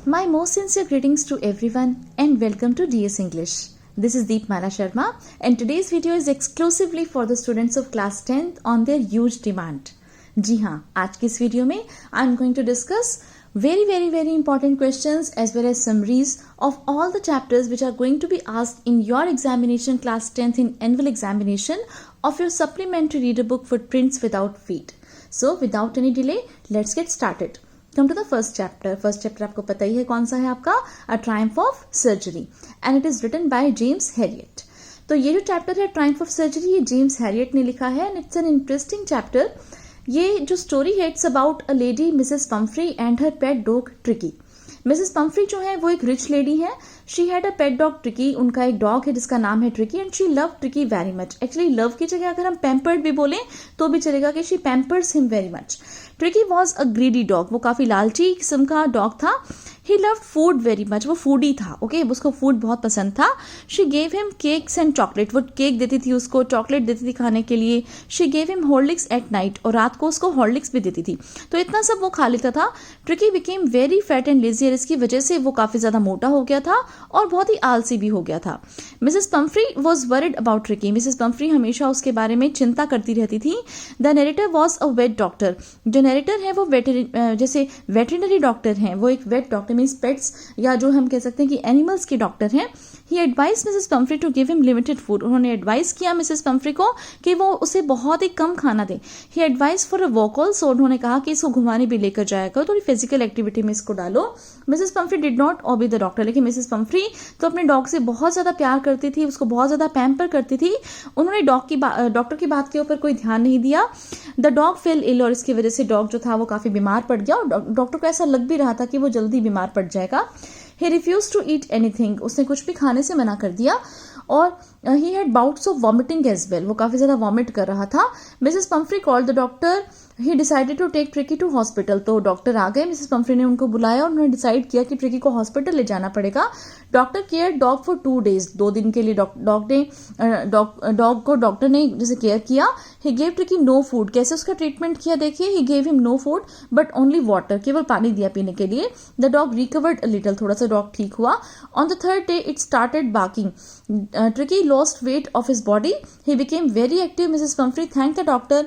My most sincere greetings to everyone and welcome to DS English. This is Deepmala Sharma and today's video is exclusively for the students of class 10th on their huge demand. जी हाँ, आज की इस video में I am going to discuss very important questions as well as summaries of all the chapters which are going to be asked in your examination class 10th in annual examination of your supplementary reader book Footprints Without Feet. So without any delay, let's get started. Come to the first chapter. First chapter आपको पता ही है कौन सा है आपका A Triumph of Surgery and it is written by James Herriot. तो ये जो चैप्टर है ट्रायम्फ ऑफ सर्जरी ये जेम्स हैरियट ने लिखा है and it's an interesting chapter. ये जो स्टोरी है it's about a lady Mrs Pomfrey and her pet dog tricky. Mrs Pomfrey जो है वो एक रिच लेडी है. She had a pet dog tricky. उनका एक डॉग है जिसका नाम है tricky and she love tricky very much. Actually love की जगह अगर हम पैम्पर्ड भी बोलें तो भी चलेगा कि she Pampers him very much. Tricky was a greedy dog. वो काफी लालची किस्म का डॉग था. He loved food very much. वो फूडी था. ओके उसको फूड बहुत पसंद था. She gave him cakes and chocolate. वो केक देती थी उसको, चॉकलेट देती थी खाने के लिए. She gave him Horlicks at night. और रात को उसको हॉर्लिक्स भी देती थी. तो इतना सब वो खा लेता था. Tricky became very fat and lazy. और इसकी वजह से वो काफी ज्यादा मोटा हो गया था और बहुत ही आलसी भी हो गया था. Mrs Pumphrey was worried about Tricki. Mrs Pumphrey हमेशा उसके बारे में चिंता करती रहती थी. The narrator was a vet doctor. जो नरेटर है वो जैसे वेटरिनरी डॉक्टर हैं. वो एक वेट डॉक्टर मीन्स पेट्स या जो हम कह सकते हैं कि एनिमल्स के डॉक्टर हैं. He advise Mrs Pumphrey to give him limited food. उन्होंने एडवाइस किया मिसेस पम्फ्री को कि वो उसे बहुत ही कम खाना दे. He advise for a walk also. उन्होंने कहा कि इसको घुमाने भी लेकर जाया करो, थोड़ी फिजिकल एक्टिविटी में इसको डालो. Mrs Pomfrey did not obey the doctor. लेकिन मिसेस पम्फ्री तो अपने डॉग से बहुत ज्यादा प्यार करती थी, उसको बहुत ज्यादा पैम्पर करती थी. उन्होंने डॉक्टर की बात के ऊपर कोई ध्यान नहीं दिया. The dog fell ill. और इसकी वजह से डॉग जो था वो काफी बीमार पड़ गया और डॉक्टर को ऐसा लग भी रहा था कि वो जल्दी बीमार पड़ जाएगा. He refused to eat anything. उसने कुछ भी खाने से मना कर दिया. और he had bouts of vomiting as well. वो काफी ज्यादा वॉमिट कर रहा था. Mrs Pumphrey called the doctor. He decided to take Tricki to hospital. तो डॉक्टर आ गए. मिसेस पम्फ्री ने उनको बुलाया और उन्होंने डिसाइड किया कि ट्रिकी को हॉस्पिटल ले जाना पड़ेगा. Doctor care dog for 2 days. 2 दिन के लिए डॉग को डॉक्टर ने जैसे केयर किया. He gave Tricki no food. कैसे उसका ट्रीटमेंट किया देखिए. He gave him no food but only water. केवल पानी दिया पीने के लिए. The dog recovered a little. थोड़ा सा डॉग ठीक हुआ. On the 3rd day it started barking. Tricki lost weight of his body. He became very active. Mrs Pumphrey thank the doctor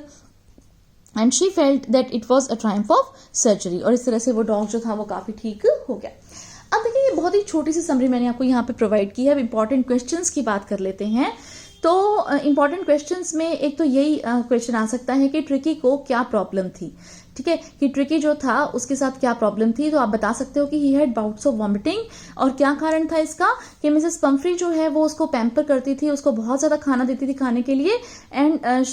and she felt that it was a triumph of surgery. और इस तरह से वो dog जो था वो काफी ठीक हो गया. अब देखिए ये बहुत ही छोटी सी समरी मैंने आपको यहाँ पे प्रोवाइड की है. अब इंपॉर्टेंट क्वेश्चंस की बात कर लेते हैं. तो इंपॉर्टेंट क्वेश्चंस में एक तो यही क्वेश्चन आ सकता है कि ट्रिकी को क्या प्रॉब्लम थी. ठीक है कि ट्रिकी जो था उसके साथ क्या प्रॉब्लम थी. तो आप बता सकते हो कि he had bouts of vomiting. और क्या कारण था इसका कि मिसेस पम्फ्री जो है वो उसको पैम्पर करती थी, उसको बहुत ज्यादा खाना देती थी खाने के लिए. And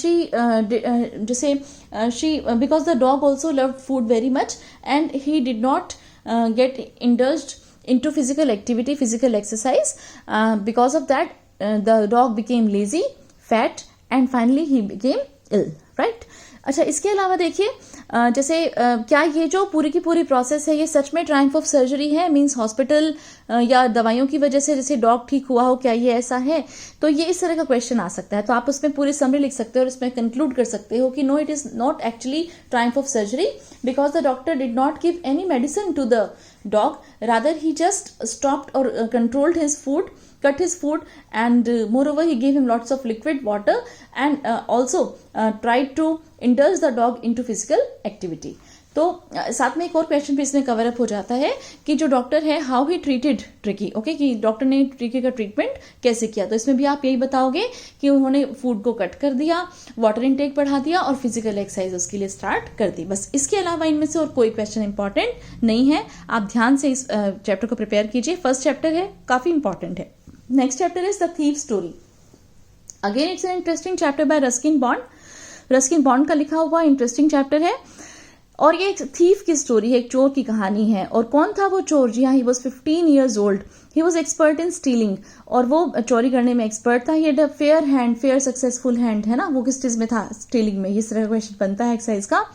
she because the dog also loved food very much and he did not gate indulged into physical activity, physical exercise. Because of that, the dog became lazy, fat, and finally he became ill. Right? अच्छा इसके अलावा देखिए जैसे क्या ये जो पूरी की पूरी प्रोसेस है ये सच में ट्रायम्फ ऑफ सर्जरी है. मींस हॉस्पिटल या दवाइयों की वजह से जैसे डॉग ठीक हुआ हो, क्या ये ऐसा है. तो ये इस तरह का क्वेश्चन आ सकता है. तो आप उसमें पूरी समरी लिख सकते हो और इसमें कंक्लूड कर सकते हो कि no it is not actually triumph of surgery because the doctor did not give any medicine to the dog. Rather he just stopped or controlled his food, cut his food, and moreover he gave him lots of liquid water and also tried to indulge the dog into physical activity. तो साथ में एक और question भी इसमें cover up हो जाता है कि जो डॉक्टर है how he treated tricky. Okay कि डॉक्टर ने ट्रिकी का ट्रीटमेंट कैसे किया. तो इसमें भी आप यही बताओगे कि उन्होंने फूड को कट कर दिया, वाटर इनटेक बढ़ा दिया और फिजिकल एक्सरसाइज उसके लिए स्टार्ट कर दी. बस इसके अलावा इनमें से और कोई क्वेश्चन इंपॉर्टेंट नहीं है. आप ध्यान से इस चैप्टर को प्रिपेयर कीजिए. फर्स्ट चैप्टर है काफी इंपॉर्टेंट है. Next chapter is the thief story. Again it's an interesting chapter by Ruskin bond. Ruskin bond का लिखा हुआ इंटरेस्टिंग चैप्टर है. और ये एक थीफ की स्टोरी है, एक चोर की कहानी है. और कौन था वो चोर. जी हाँ, he was 15 years old. He was expert in stealing. और वो चोरी करने में एक्सपर्ट था. He had a fair hand, fair successful hand है ना. वो किस चीज में था. स्टीलिंग में. इस तरह का क्वेश्चन बनता है एक्सरसाइज का.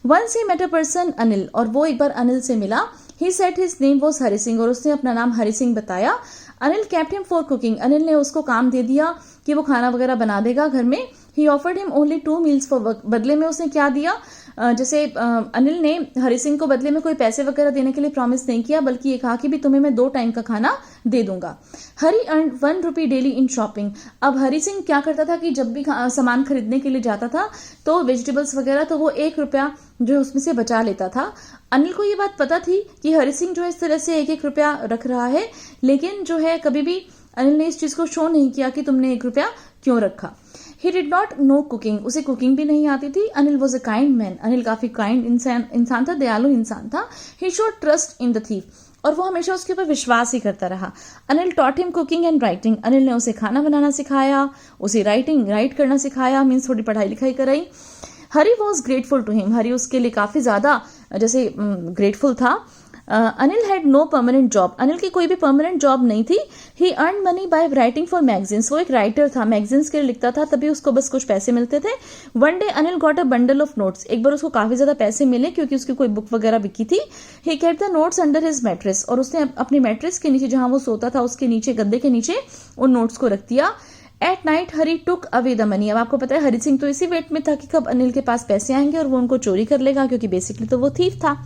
Once he met a person Anil. और वो एक बार अनिल से मिला. He said his name was Hari Singh. और उसने अपना नाम हरि सिंह बताया. Anil kept him for cooking. Anil ने उसको काम दे दिया कि वो खाना वगैरह बना देगा घर में. ही offered him only 2 meals for work. बदले में उसने क्या दिया, जैसे अनिल ने हरि सिंह को बदले में कोई पैसे वगैरह देने के लिए प्रॉमिस नहीं किया, बल्कि ये कहा कि भी तुम्हें मैं 2 टाइम का खाना दे दूंगा। हरि अर्न 1 रुपी डेली इन शॉपिंग। अब हरि सिंह क्या करता था कि जब भी सामान खरीदने के लिए जाता था तो वेजिटेबल्स वगैरह, तो वो 1 रुपया जो है उसमें से बचा लेता था। अनिल को ये बात पता थी कि हरि सिंह जो है इस तरह से 1-1 रुपया रख रहा है, लेकिन जो है कभी भी अनिल ने इस चीज को शो नहीं किया कि तुमने 1 रुपया क्यों रखा। He did not know cooking. उसे कुकिंग भी नहीं आती थी। Anil was a kind man. Anil काफी काइंड इंसान था, दयालु इंसान था। He showed trust in the thief, और वो हमेशा उसके ऊपर विश्वास ही करता रहा। Anil taught him cooking and writing. Anil ने उसे खाना बनाना सिखाया, उसे राइट करना सिखाया, मीन्स थोड़ी पढ़ाई लिखाई कराई। Hari was grateful to him. Hari उसके लिए काफी ज्यादा जैसे ग्रेटफुल था। Anil had no permanent job. Anil की कोई भी परमानेंट जॉब नहीं थी। He earn money by writing for magazines. वो एक राइटर था, मैगजीन्स के लिए लिखता था, तभी उसको बस कुछ पैसे मिलते थे। One day Anil got a bundle of notes. एक बार उसको काफी ज्यादा पैसे मिले क्योंकि उसकी कोई बुक वगैरह बिकी थी। He kept the notes under his mattress. और उसने अपनी मैट्रेस के नीचे, जहां वो सोता था उसके नीचे, गद्दे के नीचे उन नोट्स को रख दिया। At night Hari took away the money. अब आपको पता है हरि सिंह तो इसी वेट में था कि कब अनिल के पास पैसे आएंगे और वो उनको चोरी कर लेगा, क्योंकि बेसिकली तो वो थीफ था।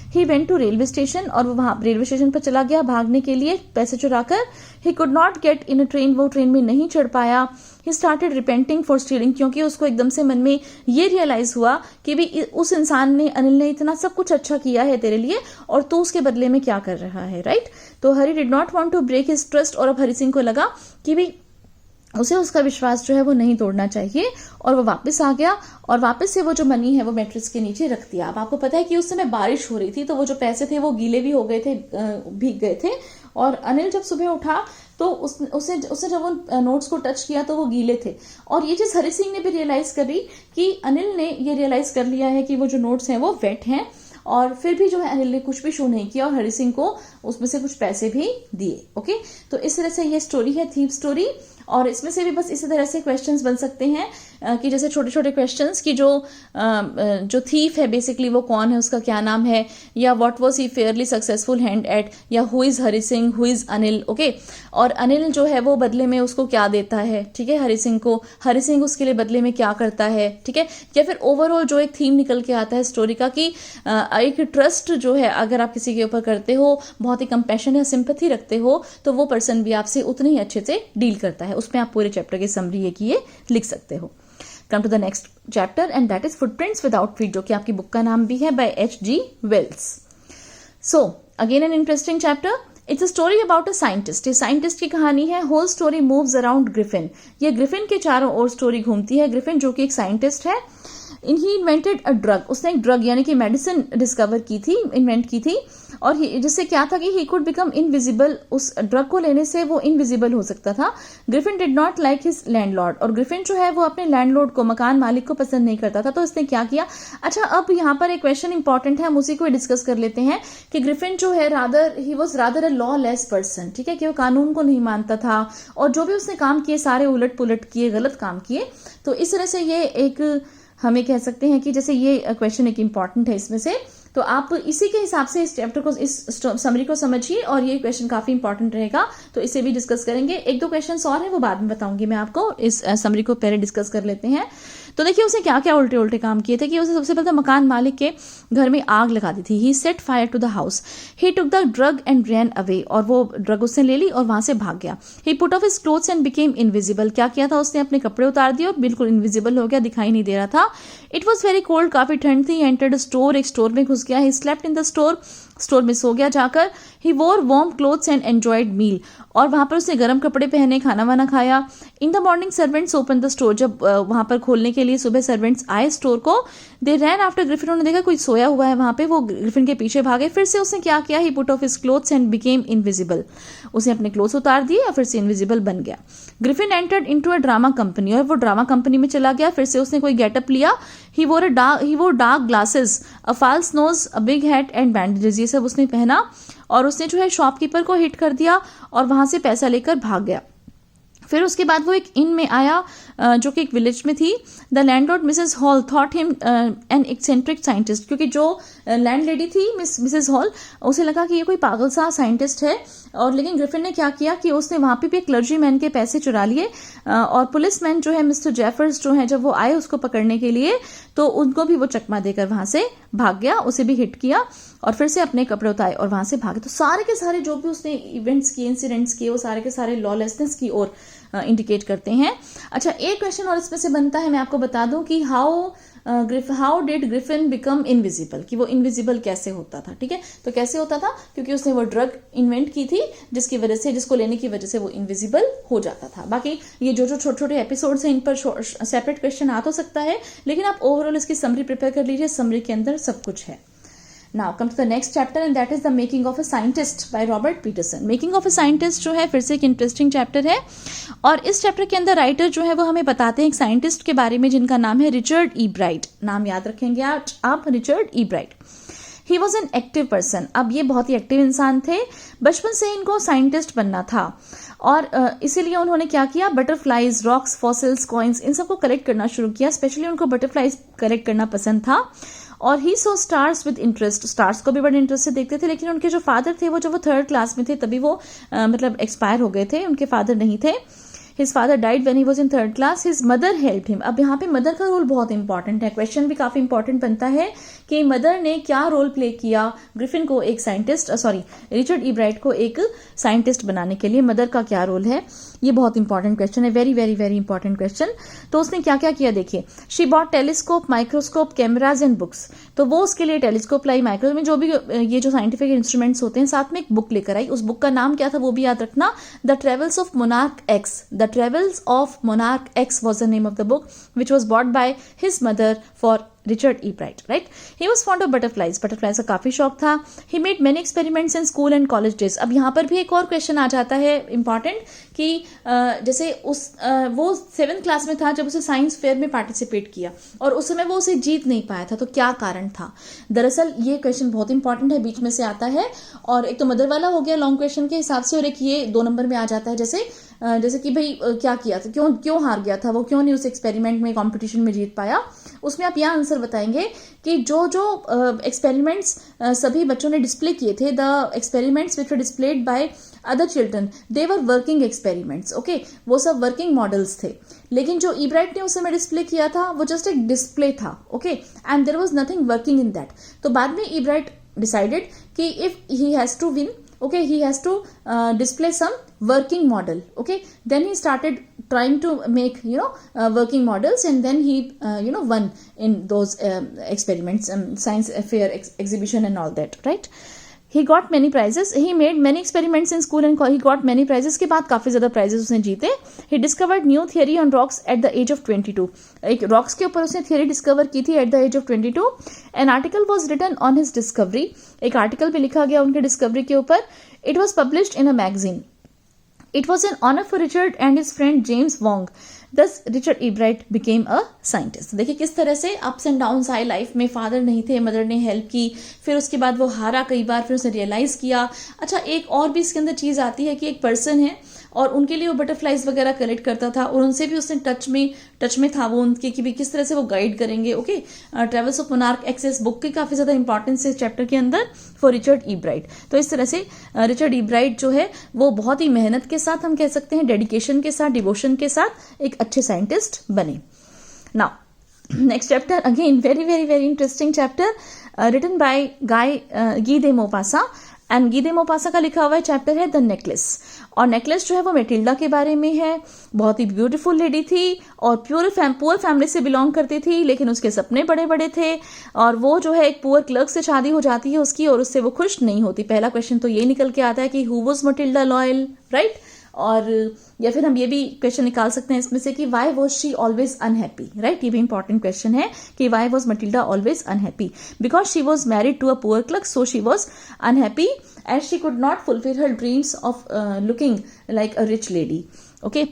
He went to railway station. और वो वहां रेलवे स्टेशन पर चला गया भागने के लिए पैसे चुराकर। He could not get in a train. वो ट्रेन में नहीं चढ़ पाया। He started repenting for stealing, क्योंकि उसको एकदम से मन में ये रियलाइज हुआ कि भी उस इंसान ने, अनिल ने इतना सब कुछ अच्छा किया है तेरे लिए और तू उसके बदले में क्या कर रहा है, राइट। तो Hari did not want to break his trust. और अब हरि सिंह को लगा कि भी उसे उसका विश्वास जो है वो नहीं तोड़ना चाहिए, और वो वापस आ गया और वापस से वो जो मनी है वो मैट्रेस के नीचे रख दिया। अब आपको पता है कि उस समय बारिश हो रही थी, तो वो जो पैसे थे वो गीले भी हो गए थे, भीग गए थे। और अनिल जब सुबह उठा तो उसने जब उन नोट्स को टच किया तो वो गीले थे। और ये चीज हरि सिंह ने भी रियलाइज करी कि अनिल ने ये रियलाइज कर लिया है कि वो जो नोट्स हैं वो वेट हैं, और फिर भी जो है अनिल ने कुछ भी शो नहीं किया और हरि सिंह को उसमें से कुछ पैसे भी दिए। ओके, तो इस तरह से ये स्टोरी है, थीफ स्टोरी। और इसमें से भी बस इसी तरह से क्वेश्चंस बन सकते हैं कि जैसे छोटे छोटे क्वेश्चंस कि जो थीफ है बेसिकली वो कौन है, उसका क्या नाम है, या what was he fairly successful hand at, या who is Hari Singh, who is Anil. Okay, और अनिल जो है वो बदले में उसको क्या देता है, ठीक है, हरि सिंह को, हरि सिंह उसके लिए बदले में क्या करता है, ठीक है। या फिर ओवरऑल जो एक थीम निकल के आता है स्टोरी का कि एक ट्रस्ट जो है अगर आप किसी के ऊपर करते हो, बहुत ही कंपैशन या सिंपैथी रखते हो, तो वो पर्सन भी आपसे उतने ही अच्छे से डील करता है। उसमें आप पूरे चैप्टर की समरी ये की लिख सकते हो। Come to the next chapter and that is footprints without feet, जो कि आपकी बुक का नाम भी है, by H.G. Wells. So again an interesting chapter. It's a story about a scientist. ये साइंटिस्ट की कहानी है। Whole story moves around Griffin. ये ग्रिफिन के चारों ओर स्टोरी घूमती है। ग्रिफिन जो कि एक साइंटिस्ट है, ही इन्वेंटेड अ ड्रग। उसने एक ड्रग यानी कि मेडिसिन डिस्कवर की थी, इन्वेंट की थी, और जिससे क्या था कि ही कुड बिकम इनविजिबल। उस ड्रग को लेने से वो इनविजिबल हो सकता था। Griffin did not like his landlord. और ग्रिफिन जो है वो अपने लैंडलॉर्ड को, मकान मालिक को पसंद नहीं करता था, तो इसने क्या किया। अच्छा, अब यहाँ पर एक क्वेश्चन इंपॉर्टेंट है, हम उसी को डिस्कस कर लेते हैं कि ग्रिफिन जो है he was rather a lawless person, ठीक है, कि वो कानून को नहीं मानता था, और जो भी उसने काम किए सारे उलट पुलट किए, गलत काम किए। तो इस तरह से ये एक हमें कह सकते हैं कि जैसे ये क्वेश्चन एक इंपॉर्टेंट है इसमें से, तो आप इसी के हिसाब से इस चैप्टर को, इस समरी को समझिए, और ये क्वेश्चन काफी इंपॉर्टेंट रहेगा, तो इसे भी डिस्कस करेंगे। 1-2 क्वेश्चन और हैं, वो बाद में बताऊंगी मैं आपको। इस समरी को पहले डिस्कस कर लेते हैं। तो देखिए उसने क्या क्या उल्टे उल्टे काम किए थे कि उसने सबसे पहले मकान मालिक के घर में आग लगा दी थी। He set fire to the house. He took the drug and ran away. और वो ड्रग उसने ले ली और वहां से भाग गया। He put off his clothes and became invisible. क्या किया था उसने, अपने कपड़े उतार दिए और बिल्कुल इनविजिबल हो गया, दिखाई नहीं दे रहा था। इट वॉज वेरी कोल्ड, काफी ठंड थी। एंटर्ड स्टोर, एक स्टोर में घुस गया। He slept in the store, store में सो गया जाकर। ही वोर वार्म क्लोथ्स एंड एंजॉयड मील। और वहां पर उसने गर्म कपड़े पहने, खाना वाना खाया। In the morning servants open the store. जब वहां पर खोलने के लिए सुबह सर्वेंट्स आए स्टोर को, दे रैन आफ्टर ग्रिफिन। उन्होंने देखा कोई सोया हुआ है वहां पे, वो ग्रिफिन के पीछे भागे। फिर से उसने क्या किया, he put off his clothes and became invisible. उसने अपने क्लोथ्स उतार दिए और फिर से इनविजिबल बन गया। Griffin entered into a drama company. और वो ड्रामा कंपनी में चला गया। फिर से उसने कोई गेटअप लिया। He wore dark glasses, a false nose, a big hat and bandages. ये सब उसने पहना और उसने जो है शॉपकीपर को हिट कर दिया और वहां से पैसा लेकर भाग गया। फिर उसके बाद वो एक इन में आया जो कि एक विलेज में थी. The landlord Mrs hall thought him an eccentric scientist, क्योंकि जो लैंड लेडी थी मिसेस हॉल, उसे लगा कि ये कोई पागल सा साइंटिस्ट है. और लेकिन ग्रिफिन ने क्या किया कि उसने वहां पे भी एक क्लर्जी मैन के पैसे चुरा लिए, और पुलिसमैन जो है मिस्टर जेफर्स जो है, जब वो आए उसको पकड़ने के लिए, तो उनको भी वो चकमा देकर वहां से भाग गया, उसे भी हिट किया और फिर से अपने कपड़े उतारे और वहां से भागे. तो सारे के सारे जो भी उसने इवेंट्स किए, इंसिडेंट्स किए, वो सारे के सारे लॉलेसनेस की ओर इंडिकेट करते हैं. अच्छा, एक क्वेश्चन और इसमें से बनता है, मैं आपको बता दूं कि how did Griffin become invisible, कि वो इनविजिबल कैसे होता था. ठीक है, तो कैसे होता था, क्योंकि उसने वो ड्रग इन्वेंट की थी जिसकी वजह से, जिसको लेने की वजह से वो इनविजिबल हो जाता था. बाकी ये जो छोटे छोटे एपिसोड्स हैं इन पर सेपरेट क्वेश्चन आ तो सकता है, लेकिन आप ओवरऑल इसकी समरी प्रिपेयर कर लीजिए. समरी के अंदर सब कुछ है. Now come to the next chapter and that is the making of a scientist by Robert Peterson. Making of a scientist जो है फिर से एक इंटरेस्टिंग चैप्टर है, और इस चैप्टर के अंदर राइटर जो है वो हमें बताते हैं एक साइंटिस्ट के बारे में जिनका नाम है रिचर्ड ई ब्राइट. नाम याद रखेंगे आप Richard E bright. He was an active person. अब ये बहुत ही एक्टिव इंसान थे, बचपन से इनको साइंटिस्ट बनना था, और इसीलिए उन्होंने क्या किया, बटरफ्लाइज, रॉक्स, फॉसिल्स, कॉइन्स, इन सबको कलेक्ट करना शुरू किया. स्पेशली उनको बटरफ्लाइज कलेक्ट करना पसंद था. और ही सो स्टार्स विद इंटरेस्ट, स्टार्स को भी बड़े इंटरेस्ट से देखते थे. लेकिन उनके जो फादर थे वो जब वो 3rd क्लास में थे तभी वो मतलब एक्सपायर हो गए थे, उनके फादर नहीं थे. His father died when he was in 3rd class. His mother helped him. अब यहाँ पे मदर का रोल बहुत इंपॉर्टेंट है, क्वेश्चन भी काफी इंपॉर्टेंट बनता है कि मदर ने क्या रोल प्ले किया ग्रिफिन को एक साइंटिस्ट, रिचर्ड ई ब्राइट को एक साइंटिस्ट बनाने के लिए. मदर का क्या रोल है, ये बहुत इंपॉर्टेंट क्वेश्चन है, very very very important question. तो उसने क्या क्या किया देखिए. She bought telescope, microscope, cameras and books. तो वो उसके लिए टेलीस्कोप लाई, माइक्रोस्कोप में जो भी ये जो साइंटिफिक इंस्ट्रूमेंट्स होते हैं, साथ में एक बुक लेकर आई. उस बुक का नाम क्या था वो भी याद रखना, the travels of monarch x. The travels of monarch x was the name of the book which was bought by his mother for Richard E. Bright, right? He was fond of butterflies. Butterflies का काफी शौक था. He made many experiments in school and college days. अब यहाँ पर भी एक और क्वेश्चन आ जाता है इंपॉर्टेंट कि जैसे वो 7th क्लास में था जब उसे साइंस फेयर में पार्टिसिपेट किया, और उस समय वो उसे जीत नहीं पाया था. तो क्या कारण था? दरअसल ये क्वेश्चन बहुत इंपॉर्टेंट है, बीच में से आता है, और एक तो मदर वाला हो गया लॉन्ग क्वेश्चन के हिसाब से, और एक ये 2 नंबर में आ जाता है, जैसे कि भाई क्या किया था, क्यों हार गया था वो, क्यों नहीं उस एक्सपेरिमेंट में, कंपटीशन में जीत पाया. उसमें आप यह आंसर बताएंगे कि जो एक्सपेरिमेंट्स सभी बच्चों ने डिस्प्ले किए थे, the experiments which were displayed by other children, they were working experiments. Okay, वो सब वर्किंग मॉडल्स थे. लेकिन जो ई ब्राइट ने उस समय डिस्प्ले किया था वो जस्ट एक डिस्प्ले था. Okay, and there was nothing working in that. तो बाद में ई ब्राइट डिसाइडेड कि if he has to win, okay, he has to display some working model. Okay, then he started trying to make working models, and then he won in those experiments, science fair exhibition and all that, right? He got many prizes. He made many experiments in school and he got many prizes. के बाद काफी ज्यादा prizes उसने जीते. He discovered new theory on rocks at the age of 22. एक rocks के ऊपर उसने theory discover की थी at the age of 22. An article was written on his discovery. एक article भी लिखा गया उनके discovery के ऊपर. It was published in a magazine. It was an honor for Richard and his friend James Wong. Thus Richard E. Bright became a scientist. देखिए किस तरह से अप्स एंड डाउन्स आए लाइफ में. फादर नहीं थे, मदर ने हेल्प की, फिर उसके बाद वो हारा कई बार, फिर उसने रियलाइज किया. अच्छा, एक और भी इसके अंदर चीज आती है कि एक पर्सन है और उनके लिए वो बटरफ्लाइज वगैरह कलेक्ट करता था, और उनसे भी उसने टच में था वो उनके कि भी किस तरह से वो गाइड करेंगे. Okay, travels of monarch X book की काफी ज्यादा इंपॉर्टेंस है इस चैप्टर के अंदर फॉर रिचर्ड ई ब्राइट. तो इस तरह से रिचर्ड ई ब्राइट जो है वो बहुत ही मेहनत के साथ, हम कह सकते हैं डेडिकेशन के साथ, डिवोशन के साथ एक अच्छे साइंटिस्ट बने. Now next chapter, again very very very interesting chapter, written by Guy de Maupassant. And गी दे मोपासा का लिखा हुआ है चैप्टर है द नेकलेस. और नेकलेस जो है वो मेटिल्डा के बारे में है. बहुत ही ब्यूटीफुल लेडी थी और पुअर फैमिली से बिलोंग करती थी, लेकिन उसके सपने बड़े बड़े थे, और वो जो है एक पुअर क्लर्क से शादी हो जाती है उसकी, और उससे वो खुश नहीं होती. पहला क्वेश्चन तो ये निकल के आता है कि who was Matilda loyal, right? और या फिर हम ये भी क्वेश्चन निकाल सकते हैं इसमें से कि why was she always unhappy, right? ये भी इंपॉर्टेंट क्वेश्चन है कि why was Matilda always unhappy. Because she was married to a poor clerk, so she was unhappy as she could not fulfill her dreams of looking like a rich lady. Okay,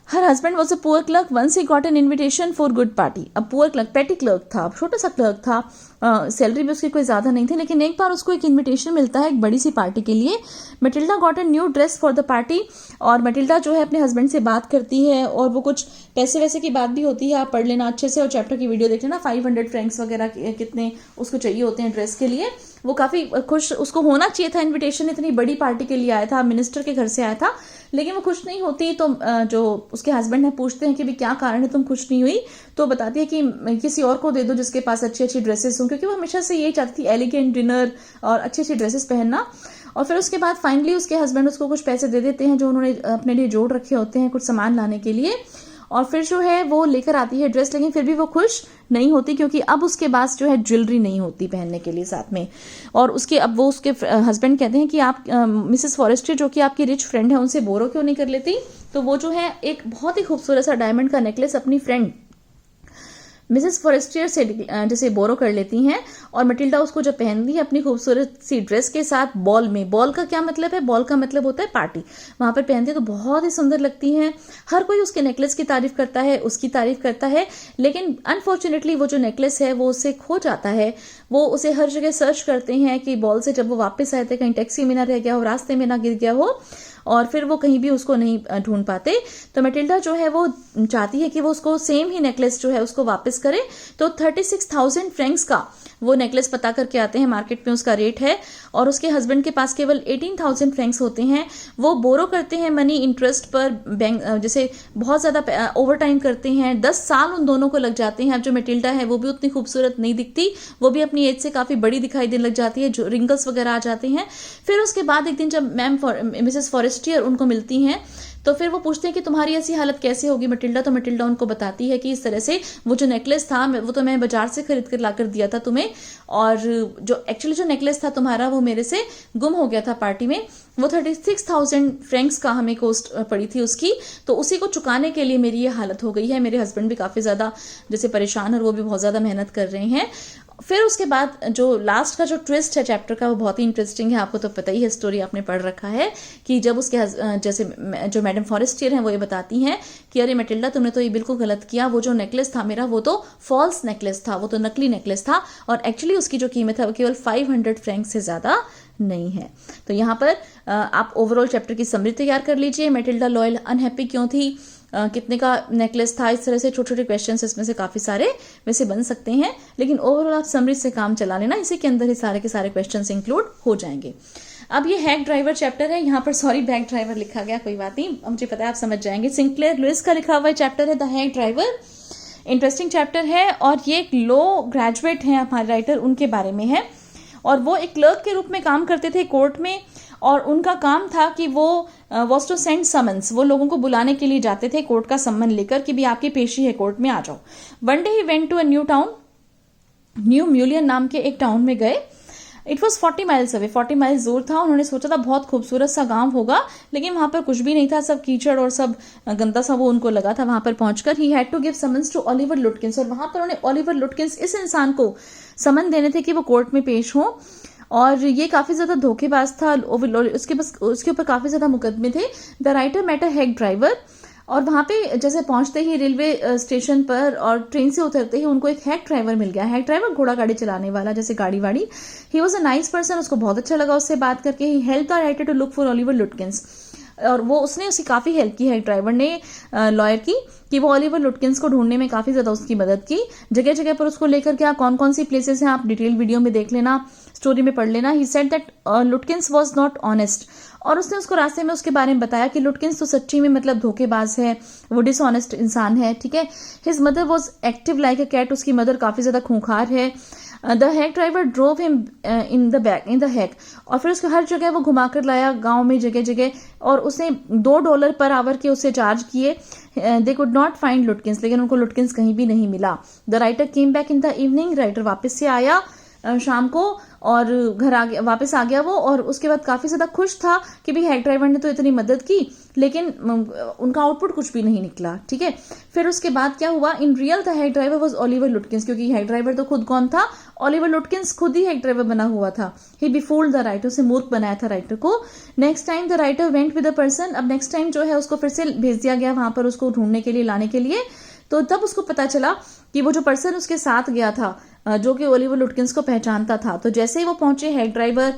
her husband was a poor clerk once he got an invitation for good party. अब poor clerk petty clerk था, छोटा सा clerk था, salary भी उसकी कोई ज्यादा नहीं थी, लेकिन एक बार उसको एक इन्विटेशन मिलता है एक बड़ी सी पार्टी के लिए। Matilda got a new dress for the party, और मटिल्डा जो है अपने हस्बैंड से बात करती है, और वो कुछ पैसे वैसे की बात भी होती है, आप पढ़ लेना अच्छे से और चैप्टर की वीडियो देख लेना। 500 फ्रैंक्स वगैरह कितने उसको चाहिए होते हैं ड्रेस के लिए। वो काफी खुश, उसको होना चाहिए था इन्विटेशन, इतनी बड़ी पार्टी के लिए आया था, मिनिस्टर के घर से आया था, लेकिन वो खुश नहीं होती। तो जो उसके हस्बैंड है पूछते हैं कि भी क्या कारण है तुम खुश नहीं हुई, तो बताती है कि किसी और को दे दो जिसके पास अच्छी अच्छी ड्रेसेस हों, क्योंकि वो हमेशा से यही चाहती थी एलिगेंट डिनर और अच्छी अच्छी ड्रेसेस पहनना। और फिर उसके बाद फाइनली उसके हस्बैंड उसको कुछ पैसे दे देते हैं जो उन्होंने अपने लिए जोड़ रखे होते हैं कुछ सामान लाने के लिए, और फिर जो है वो लेकर आती है ड्रेस, लेकिन फिर भी वो खुश नहीं होती क्योंकि अब उसके पास जो है ज्वेलरी नहीं होती पहनने के लिए साथ में। और उसके अब वो उसके हस्बैंड कहते हैं कि आप मिसेस फॉरेस्टियर जो कि आपकी रिच फ्रेंड है उनसे बोरो क्यों नहीं कर लेती। तो वो जो है एक बहुत ही खूबसूरत सा डायमंड का नेकलेस अपनी फ्रेंड मिसेस फॉरेस्टियर से जैसे बोरो कर लेती हैं, और मटिल्डा उसको जब पहनती है अपनी खूबसूरत सी ड्रेस के साथ बॉल में, बॉल का क्या मतलब है, बॉल का मतलब होता है पार्टी, वहां पर पहनती है तो बहुत ही सुंदर लगती हैं। हर कोई उसके नेकलेस की तारीफ करता है, उसकी तारीफ करता है, लेकिन अनफॉर्चुनेटली वो जो नेकलेस है वो उससे खो जाता है। वो उसे हर जगह सर्च करते हैं कि बॉल से जब वो वापस आए थे कहीं टैक्सी में ना रह गया हो, रास्ते में ना गिर गया हो, और फिर वो कहीं भी उसको नहीं ढूंढ पाते। तो मटिल्डा जो है वो चाहती है कि वो उसको सेम ही नेकलेस जो है उसको वापस करे। तो 36,000 फ्रैंक्स का वो नेकलेस पता करके आते हैं, मार्केट में उसका रेट है, और उसके हस्बैंड के पास केवल 18,000 फ्रैंक्स होते हैं। वो बोरो करते हैं मनी इंटरेस्ट पर, बैंक जैसे बहुत ज्यादा ओवर टाइम करते हैं, 10 साल उन दोनों को लग जाते हैं। अब जो मटिल्डा है वो भी उतनी खूबसूरत नहीं दिखती, वो भी अपनी एज से काफी बड़ी दिखाई देने लग जाती है, जो रिंकल्स वगैरह आ जाते हैं। फिर उसके बाद एक दिन जब मिसेस फॉरेस्टियर उनको मिलती हैं तो फिर वो पूछते हैं कि तुम्हारी ऐसी हालत कैसे होगी मटिल्डा। तो मटिल्डा उनको बताती है कि इस तरह से वो जो नेकलेस था वो तो मैं बाजार से खरीद कर लाकर दिया था तुम्हें, और जो एक्चुअली जो नेकलेस था तुम्हारा वो मेरे से गुम हो गया था पार्टी में। वो 36,000 फ्रैंक्स का हमें कॉस्ट पड़ी थी उसकी, तो उसी को चुकाने के लिए मेरी ये हालत हो गई है। मेरे हस्बैंड भी काफी ज्यादा जैसे परेशान और वो भी बहुत ज्यादा मेहनत कर रहे हैं। फिर उसके बाद जो लास्ट का जो ट्विस्ट है चैप्टर का वो बहुत ही इंटरेस्टिंग है। आपको तो पता ही है, स्टोरी आपने पढ़ रखा है कि जब उसके जैसे जो मैडम फॉरेस्टियर हैं वो ये बताती हैं कि अरे मटिल्डा तुमने तो ये बिल्कुल गलत किया, वो जो नेकलेस था मेरा वो तो फॉल्स नेकलेस था, वो तो नकली नेकलेस था, और एक्चुअली उसकी जो कीमत है वो केवल 500 फ्रैंक से ज्यादा नहीं है। तो यहाँ पर आप ओवरऑल चैप्टर की समरी तैयार कर लीजिए। मटिल्डा लॉयल अनहैप्पी क्यों थी, कितने का नेकलेस था, इस तरह से छोटे छोटे क्वेश्चंस इसमें से काफी सारे वैसे बन सकते हैं, लेकिन ओवरऑल आप समरी से काम चला लेना, इसी के अंदर ही सारे के सारे क्वेश्चंस इंक्लूड हो जाएंगे। अब ये हैक ड्राइवर चैप्टर है, यहाँ पर सॉरी बैक ड्राइवर लिखा गया, कोई बात नहीं, मुझे पता है आप समझ जाएंगे। सिंक्लेयर लुइस का लिखा हुआ चैप्टर है the hack driver, interesting chapter है, और ये एक लॉ ग्रेजुएट है हमारे राइटर, उनके बारे में है, और वो एक क्लर्क के रूप में काम करते थे कोर्ट में, और उनका काम था कि वो वॉज टू सेंड समन्स, वो लोगों को बुलाने के लिए जाते थे कोर्ट का सम्मन लेकर कि भी आपकी पेशी है कोर्ट में, आ जाओ। One day he went to a new town, new Mullion नाम के एक टाउन में गए। It was 40 miles away, 40 miles दूर था। उन्होंने सोचा था बहुत खूबसूरत सा गांव होगा, लेकिन वहां पर कुछ भी नहीं था, सब कीचड़ और सब गंदा सा वो उनको लगा था। वहां पर पहुंचकर he had to give summons to Oliver Lutkins, और वहां पर उन्होंने ओलिवर लुटकिंस इस इंसान को समन देने थे कि वो कोर्ट में पेश हो, और ये काफी ज्यादा धोखेबाज था, उसके ऊपर काफी ज्यादा मुकदमे थे। The writer met a hack driver, और वहां पे जैसे पहुंचते ही रेलवे स्टेशन पर और ट्रेन से उतरते ही उनको एक हैक ड्राइवर मिल गया। हैक ड्राइवर घोड़ा गाड़ी चलाने वाला, जैसे गाड़ी वाड़ी। He was a nice person, उसको बहुत अच्छा लगा उससे बात करके। He help the writer to look for Oliver Lutkins, और वो उसने उसकी काफी हेल्प की है ड्राइवर ने लॉयर की, कि वो ओलिवर लुटकिंस को ढूंढने में काफी ज्यादा उसकी मदद की। जगह जगह पर उसको लेकर के कौन कौन सी प्लेसेस हैं आप डिटेल वीडियो में देख लेना, स्टोरी में पढ़ लेना। He said that लुटकिंस was not honest, और उसने उसको रास्ते में उसके बारे में बताया कि लुटकिंस तो सच्ची में मतलब धोखेबाज है, वो डिसऑनेस्ट इंसान है, ठीक है। His mother was active like a cat, उसकी मदर काफी ज्यादा खूंखार है। The hack driver drove him in the hack, और फिर उसको हर जगह वो घुमाकर लाया गांव में जगह जगह, और उसने $2 पर आवर के उससे चार्ज किए। दे कुड नॉट फाइंड लुटकिंस, लेकिन उनको लुटकिंस कहीं भी नहीं मिला। The writer came back in the evening, writer वापस से आया शाम को और घर आ गया, वापस आ गया वो, और उसके बाद काफी ज्यादा खुश था कि भाई हैक ड्राइवर ने तो इतनी मदद की, लेकिन उनका आउटपुट कुछ भी नहीं निकला। ठीक है, फिर उसके बाद क्या हुआ, in real the hack driver was Oliver लुटकिंस, क्योंकि हैक ड्राइवर तो खुद कौन था, ओलिवर लुटकिंस खुद ही हैक ड्राइवर बना हुआ था। ही बिफूल्ड द राइटर, से मूर्ख बनाया था राइटर को। Next time the writer went with the person, अब नेक्स्ट टाइम जो है उसको फिर से भेज दिया गया वहां पर उसको ढूंढने के लिए, लाने के लिए। तो तब उसको पता चला कि वो जो पर्सन उसके साथ गया था, जो कि ओलिवर लुटकिंस को पहचानता था, तो जैसे ही वो पहुंचे, हैक ड्राइवर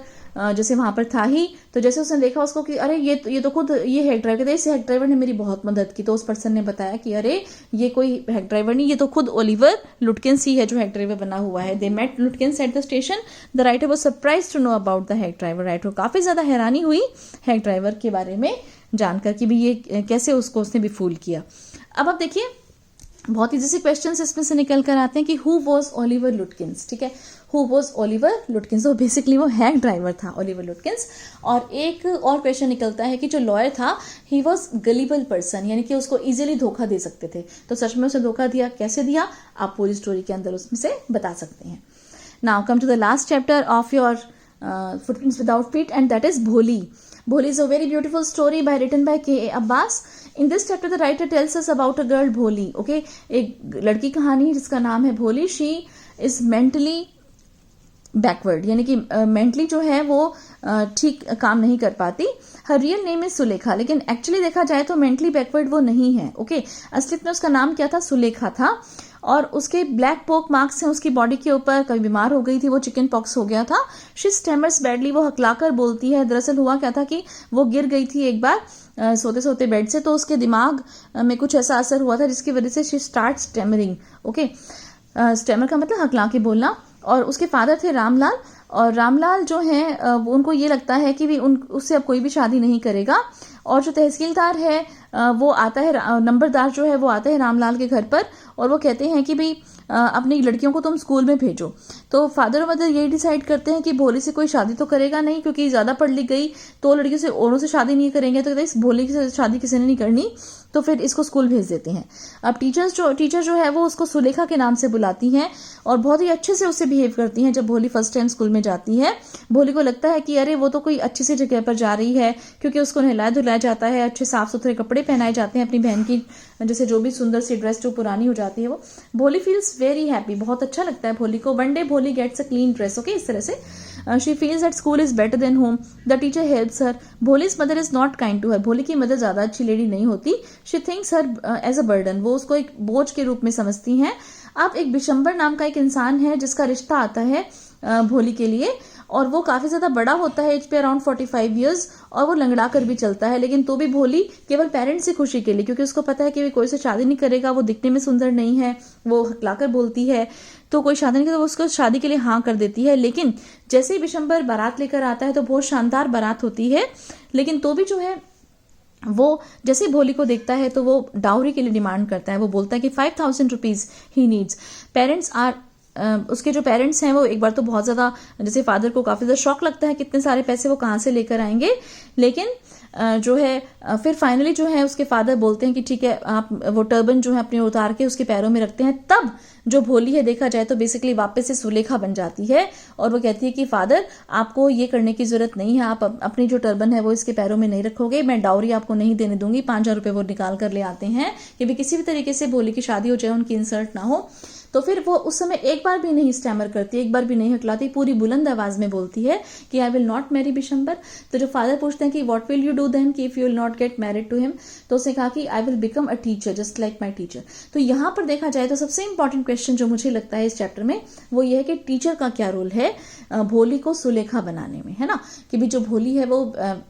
जैसे वहां पर था ही, तो जैसे उसने देखा उसको कि अरे ये तो खुद ये हैक ड्राइवर थे, इस हैक ड्राइवर ने मेरी बहुत मदद की। तो उस पर्सन ने बताया कि अरे ये कोई हैक ड्राइवर नहीं, ये तो खुद ओलिवर लुटकिंस ही है जो हैक ड्राइवर बना हुआ है। They met Lutkins at the station, the writer was surprised to know about the hack driver. Writer को काफी ज्यादा हैरानी हुई हैक ड्राइवर के बारे में जानकर कि भी ये कैसे उसने भी फूल किया। अब आप देखिए, बहुत ईजी से क्वेश्चंस इसमें से निकल कर आते हैं कि हु वॉज ओलिवर लुटकिंस। ठीक है, हु वॉज ओलिवर लुटकिंस, तो बेसिकली वो हैक ड्राइवर था ओलिवर लुटकिंस। और एक और क्वेश्चन निकलता है कि जो लॉयर था, ही वॉज गलीबल पर्सन, यानी कि उसको इजीली धोखा दे सकते थे। तो सच में उसे धोखा दिया, कैसे दिया, आप पूरी स्टोरी के अंदर उसमें से बता सकते हैं। Now come to the last chapter of your footprints without feet, and that is Bholi. Bholi is a very beautiful story written by K.A. Abbas. In this chapter, the writer tells us about a girl Bholi. Okay, एक लड़की कहानी जिसका नाम है भोली. She is mentally backward, यानी कि mentally जो है वो ठीक काम नहीं कर पाती. हर रियल नेम इज सुलेखा, लेकिन एक्चुअली देखा जाए तो मेंटली बैकवर्ड वो नहीं है. ओके, असलियत में उसका नाम क्या था, सुलेखा था. और उसके ब्लैक पोक मार्क्स हैं उसकी बॉडी के ऊपर, कभी बीमार हो गई थी, वो चिकन पॉक्स हो गया था. शी स्टेमर्स बैडली, वो हकलाकर बोलती है. दरअसल हुआ क्या था कि वो गिर गई थी एक बार सोते सोते बेड से, तो उसके दिमाग में कुछ ऐसा असर हुआ था जिसकी वजह से she start stammering. Okay, stammer का मतलब हकला के बोलना. और उसके फादर थे रामलाल, और रामलाल जो है उनको ये लगता है कि भी उससे अब कोई भी शादी नहीं करेगा. और जो तहसीलदार है वो आता है, नंबरदार जो है वो आता है रामलाल के घर पर, और वो कहते हैं कि भाई अपनी लड़कियों को तुम स्कूल में भेजो. तो फादर और मदर यही डिसाइड करते हैं कि भोली से कोई शादी तो करेगा नहीं, क्योंकि ज्यादा पढ़ लिख गई तो लड़कियों से औरों से शादी नहीं करेंगे, तो इस भोली से शादी किसी ने नहीं करनी, तो फिर इसको स्कूल भेज देते हैं. अब टीचर जो है वो उसको सुलेखा के नाम से बुलाती हैं और बहुत ही अच्छे से उससे बिहेव करती हैं. जब भोली फर्स्ट टाइम स्कूल में जाती है, भोली को लगता है कि अरे वो तो कोई अच्छी सी जगह पर जा रही है, क्योंकि उसको नहलाया धुलाया जाता है, अच्छे साफ सुथरे कपड़े पहनाए जाते हैं अपनी बहन की, जैसे जो भी सुंदर सी ड्रेस जो पुरानी हो जाती है वो. भोली फील्स वेरी हैप्पी, बहुत अच्छा लगता है भोली को. One day Bholi gets a clean dress. Okay, इस तरह से she feels that school is better than home. The teacher helps her. Bholi's mother is not kind to her. Bholi की मदर ज्यादा अच्छी लेडी नहीं होती. She thinks her as a burden, वो उसको एक बोझ के रूप में समझती हैं. अब एक बिशंबर नाम का एक इंसान है जिसका रिश्ता आता है भोली के लिए, और वो काफी ज्यादा बड़ा होता है, एज पे अराउंड 45 ईयर्स, और वो लंगड़ा कर भी चलता है. लेकिन तो भी भोली केवल पेरेंट्स की खुशी के लिए, क्योंकि उसको पता है कि कोई से शादी नहीं करेगा, वो दिखने में सुंदर नहीं है, वो हकलाकर बोलती है, तो कोई शादी नहीं करेगा, वो उसको शादी के लिए हाँ कर देती है. लेकिन जैसे ही बिशंबर बारात लेकर आता है तो बहुत शानदार बारात होती है, लेकिन तो भी जो है वो जैसे भोली को देखता है तो वो डाउरी के लिए डिमांड करता है. वो बोलता है कि 5000 rupees he needs. Parents are उसके जो पेरेंट्स हैं वो एक बार तो बहुत ज्यादा, जैसे फादर को काफी ज्यादा शॉक लगता है कितने सारे पैसे वो कहाँ से लेकर आएंगे. लेकिन जो है फिर फाइनली जो है उसके फादर बोलते हैं कि ठीक है, आप वो टर्बन जो है अपने उतार के उसके पैरों में रखते हैं. तब जो भोली है देखा जाए तो बेसिकली वापस से सुलेखा बन जाती है, और वो कहती है कि फादर आपको ये करने की जरूरत नहीं है, आप अपनी जो टर्बन है वो इसके पैरों में नहीं रखोगे, मैं डाउरी आपको नहीं देने दूंगी. 5000 रुपए वो निकाल कर ले आते हैं कि भी किसी भी तरीके से भोली की शादी हो जाए, उनकी इंसल्ट ना हो. तो फिर वो उस समय एक बार भी नहीं स्टैमर करती, एक बार भी नहीं हकलाती, पूरी बुलंद आवाज में बोलती है कि I will not marry Bishambar. तो जो फादर पूछते हैं कि what will you do then कि if you will not get married to him, तो उसने कहा कि I will become a teacher just like my teacher. तो यहाँ पर देखा जाए तो सबसे इंपॉर्टेंट क्वेश्चन जो मुझे लगता है इस चैप्टर में वो ये है कि टीचर का क्या रोल है भोली को सुलेखा बनाने में, है ना. कि भी जो भोली है वो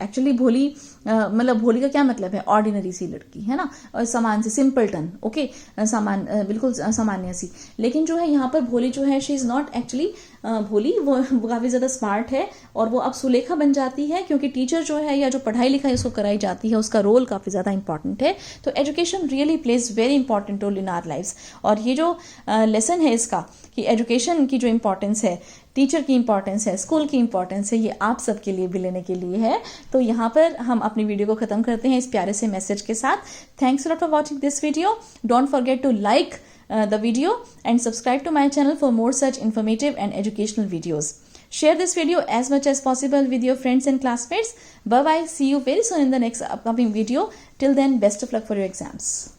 एक्चुअली भोली मतलब भोली का क्या मतलब है, ऑर्डिनरी सी लड़की, है ना, और सामान सी, सिंपलटन. ओके, सामान बिल्कुल सामान्य सी. लेकिन जो है यहाँ पर भोली जो है शी इज नॉट एक्चुअली भोली, वो काफी ज्यादा स्मार्ट है, और वो अब सुलेखा बन जाती है, क्योंकि टीचर जो है या जो पढ़ाई लिखाई उसको कराई जाती है उसका रोल काफी ज्यादा इंपॉर्टेंट है. तो education really plays very important role in our lifes. और ये जो लेसन है इसका कि एजुकेशन की जो इंपॉर्टेंस है, टीचर की इंपॉर्टेंस है, स्कूल की इंपॉर्टेंस है, ये आप सबके लिए भी लेने के लिए है. तो यहाँ पर हम अपनी वीडियो को खत्म करते हैं इस प्यारे से मैसेज के साथ. Thanks a lot for watching this video. Don't forget to like the video and subscribe to my channel for more such informative and educational videos. Share this video as much as possible with your friends and classmates. Bye bye. See you very soon in the next upcoming video. Till then, best of luck for your exams.